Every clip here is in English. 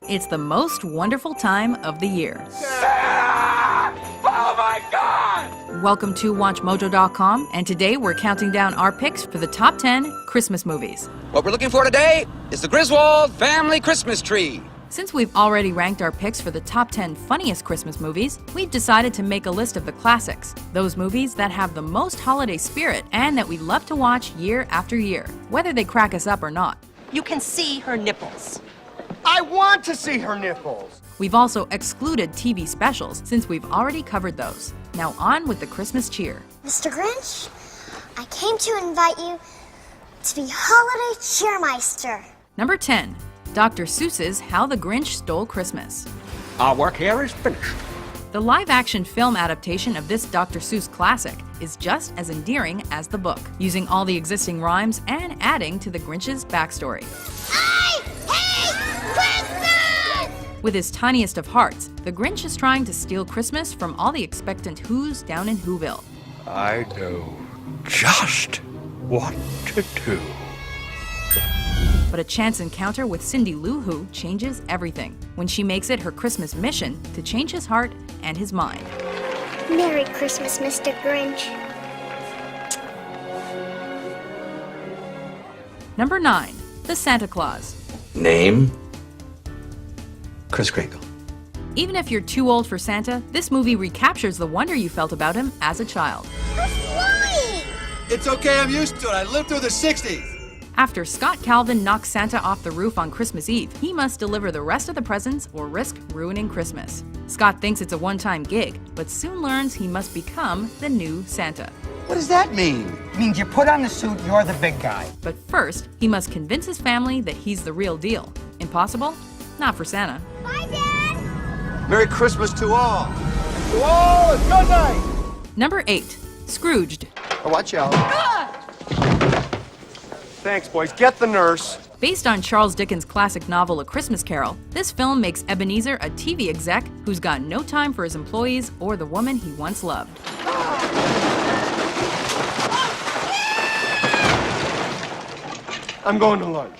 It's the most wonderful time of the year. Santa! Oh my God! Welcome to WatchMojo.com, and today we're counting down our picks for the top 10 Christmas movies. What we're looking for today is the Griswold Family Christmas Tree. Since we've already ranked our picks for the top 10 funniest Christmas movies, we've decided to make a list of the classics, those movies that have the most holiday spirit and that we love to watch year after year, whether they crack us up or not. You can see her nipples. I want to see her nipples. We've also excluded TV specials since we've already covered those. Now on with the Christmas cheer. Mr. Grinch, I came to invite you to be Holiday Cheermeister. Number 10, Dr. Seuss's How the Grinch Stole Christmas. Our work here is finished. The live-action film adaptation of this Dr. Seuss classic is just as endearing as the book, using all the existing rhymes and adding to the Grinch's backstory. I hate Christmas! With his tiniest of hearts, the Grinch is trying to steal Christmas from all the expectant Who's down in Whoville. I know just what to do. But a chance encounter with Cindy Lou Who changes everything when she makes it her Christmas mission to change his heart and his mind. Merry Christmas, Mr. Grinch. Number 9, The Santa Claus. Name? Kris Kringle. Even if you're too old for Santa, this movie recaptures the wonder you felt about him as a child. We're flying! It's okay, I'm used to it. I lived through the 60s. After Scott Calvin knocks Santa off the roof on Christmas Eve, he must deliver the rest of the presents or risk ruining Christmas. Scott thinks it's a one-time gig, but soon learns he must become the new Santa. What does that mean? It means you put on the suit, you're the big guy. But first, he must convince his family that he's the real deal. Impossible? Not for Santa. Bye, Dad! Merry Christmas to all. To all, a good night. Number 8, Scrooged. Oh, watch out. Thanks, boys. Get the nurse. Based on Charles Dickens' classic novel A Christmas Carol, this film makes Ebenezer a TV exec who's got no time for his employees or the woman he once loved. I'm going to lunch.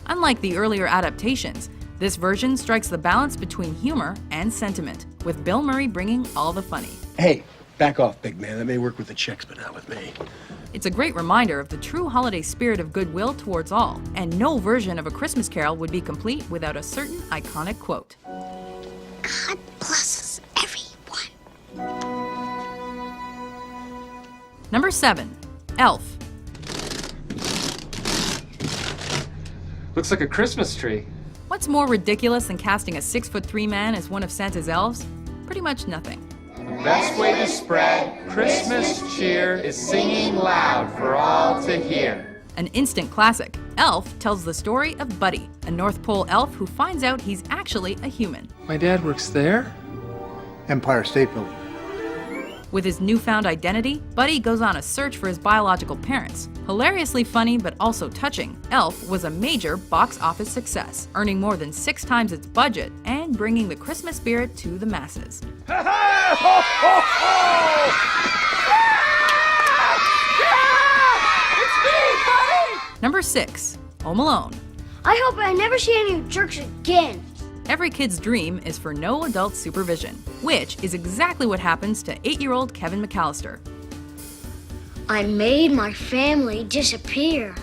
Unlike the earlier adaptations, this version strikes the balance between humor and sentiment, with Bill Murray bringing all the funny. Hey, back off, big man. That may work with the chicks, but not with me. It's a great reminder of the true holiday spirit of goodwill towards all, and no version of A Christmas Carol would be complete without a certain iconic quote. God blesses everyone. Number 7, Elf. Looks like a Christmas tree. What's more ridiculous than casting a 6'3" man as one of Santa's elves? Pretty much nothing. The best way to spread Christmas cheer is singing loud for all to hear. An instant classic, Elf tells the story of Buddy, a North Pole elf who finds out he's actually a human. My dad works there? Empire State Building. With his newfound identity, Buddy goes on a search for his biological parents. Hilariously funny but also touching, Elf was a major box office success, earning more than 6 times its budget and bringing the Christmas spirit to the masses. Number 6, Home Alone. I hope I never see any jerks again. Every kid's dream is for no adult supervision, which is exactly what happens to 8-year-old Kevin McAllister. I made my family disappear.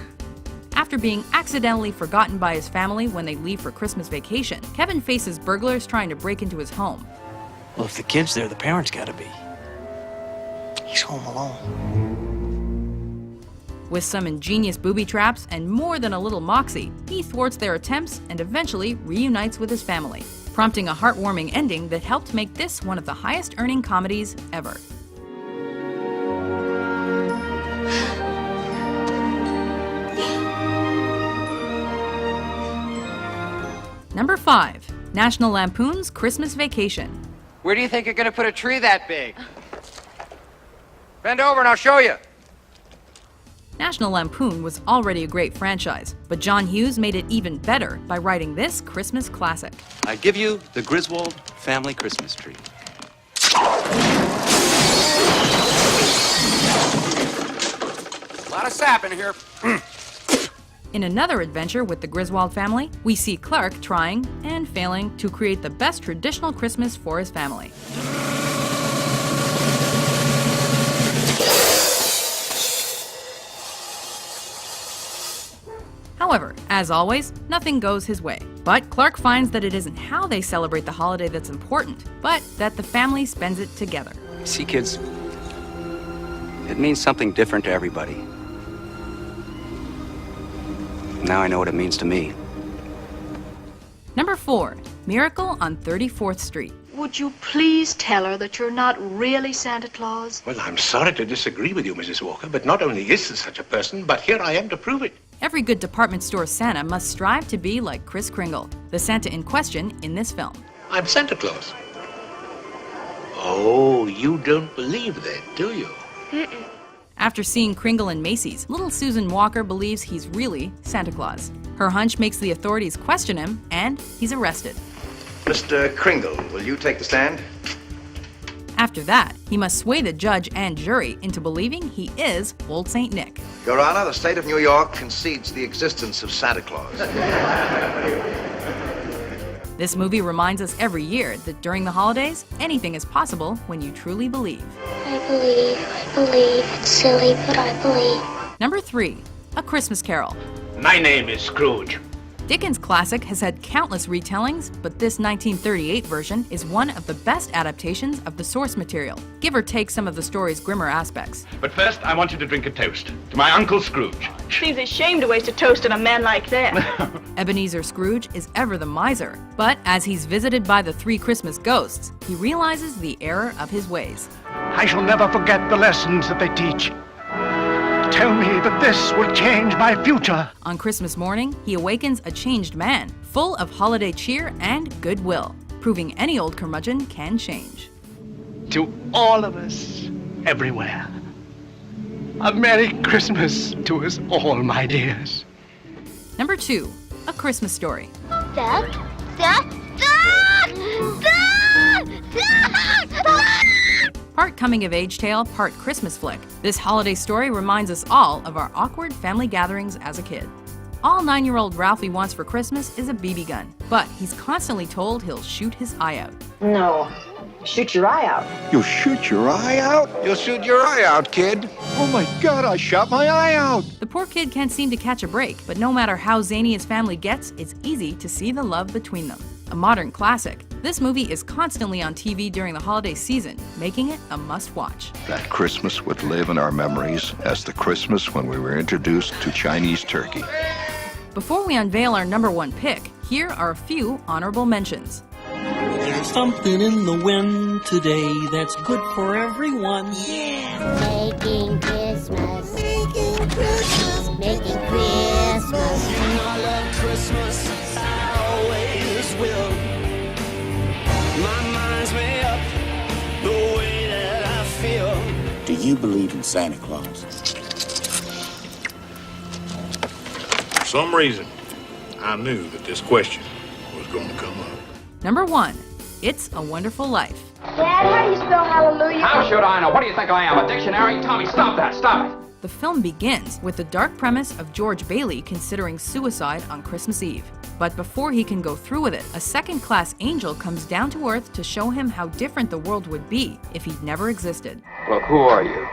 After being accidentally forgotten by his family when they leave for Christmas vacation, Kevin faces burglars trying to break into his home. Well, if the kid's there, the parents gotta be. He's home alone. With some ingenious booby traps and more than a little moxie, he thwarts their attempts and eventually reunites with his family, prompting a heartwarming ending that helped make this one of the highest-earning comedies ever. Number 5, National Lampoon's Christmas Vacation. Where do you think you're gonna put a tree that big? Bend over and I'll show you. National Lampoon was already a great franchise, but John Hughes made it even better by writing this Christmas classic. I give you the Griswold Family Christmas Tree. A lot of sap in here. In another adventure with the Griswold family, we see Clark trying and failing to create the best traditional Christmas for his family. However, as always, nothing goes his way. But Clark finds that it isn't how they celebrate the holiday that's important, but that the family spends it together. See, kids, it means something different to everybody. Now I know what it means to me. Number 4. Miracle on 34th Street. Would you please tell her that you're not really Santa Claus? Well, I'm sorry to disagree with you, Mrs. Walker, but not only is there such a person, but here I am to prove it. Every good department store Santa must strive to be like Kris Kringle, the Santa in question in this film. I'm Santa Claus. Oh, you don't believe that, do you? Mm-mm. After seeing Kringle in Macy's, little Susan Walker believes he's really Santa Claus. Her hunch makes the authorities question him, and he's arrested. Mr. Kringle, will you take the stand? After that, he must sway the judge and jury into believing he is Old St. Nick. Your Honor, the state of New York concedes the existence of Santa Claus. This movie reminds us every year that during the holidays, anything is possible when you truly believe. I believe. It's silly, but I believe. Number 3. A Christmas Carol. My name is Scrooge. Dickens' classic has had countless retellings, but this 1938 version is one of the best adaptations of the source material, give or take some of the story's grimmer aspects. But first, I want you to drink a toast to my Uncle Scrooge. Seems a shame to waste a toast on a man like that. Ebenezer Scrooge is ever the miser, but as he's visited by the 3 Christmas ghosts, he realizes the error of his ways. I shall never forget the lessons that they teach. Tell me that this will change my future. On Christmas morning, he awakens a changed man, full of holiday cheer and goodwill, proving any old curmudgeon can change. To all of us, everywhere, a Merry Christmas to us all, my dears. Number 2. A Christmas Story. Part coming-of-age tale, part Christmas flick, this holiday story reminds us all of our awkward family gatherings as a kid. All 9-year-old Ralphie wants for Christmas is a BB gun, but he's constantly told he'll shoot his eye out. No. Shoot your eye out. You'll shoot your eye out? You'll shoot your eye out, kid. Oh my God, I shot my eye out. The poor kid can't seem to catch a break, but no matter how zany his family gets, it's easy to see the love between them. A modern classic, this movie is constantly on TV during the holiday season, making it a must-watch. That Christmas would live in our memories as the Christmas when we were introduced to Chinese turkey. Before we unveil our number 1 pick, here are a few honorable mentions. There's something in the wind today that's good for everyone. Yeah. Making Christmas. Making Christmas. Making Christmas. I love Christmas. I always will. My mind's made up the way that I feel. Do you believe in Santa Claus? For some reason, I knew that this question was going to come up. Number 1. It's a Wonderful Life. Dad, how do you spell hallelujah? How should I know? What do you think I am, a dictionary? Tommy, stop that, stop it. The film begins with the dark premise of George Bailey considering suicide on Christmas Eve. But before he can go through with it, a second-class angel comes down to Earth to show him how different the world would be if he'd never existed. Look, who are you?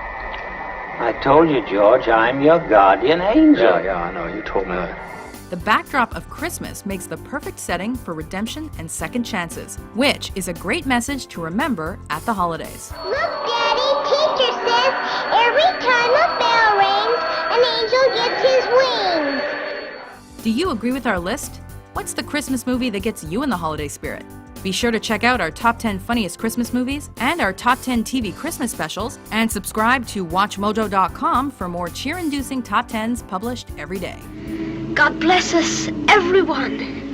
I told you, George, I'm your guardian angel. Yeah, I know. You told me that. The backdrop of Christmas makes the perfect setting for redemption and second chances, which is a great message to remember at the holidays. Look, Daddy, teacher says every time a bell rings, an angel gets his wings. Do you agree with our list? What's the Christmas movie that gets you in the holiday spirit? Be sure to check out our top 10 funniest Christmas movies and our top 10 TV Christmas specials, and subscribe to WatchMojo.com for more cheer-inducing top 10s published every day. God bless us, everyone.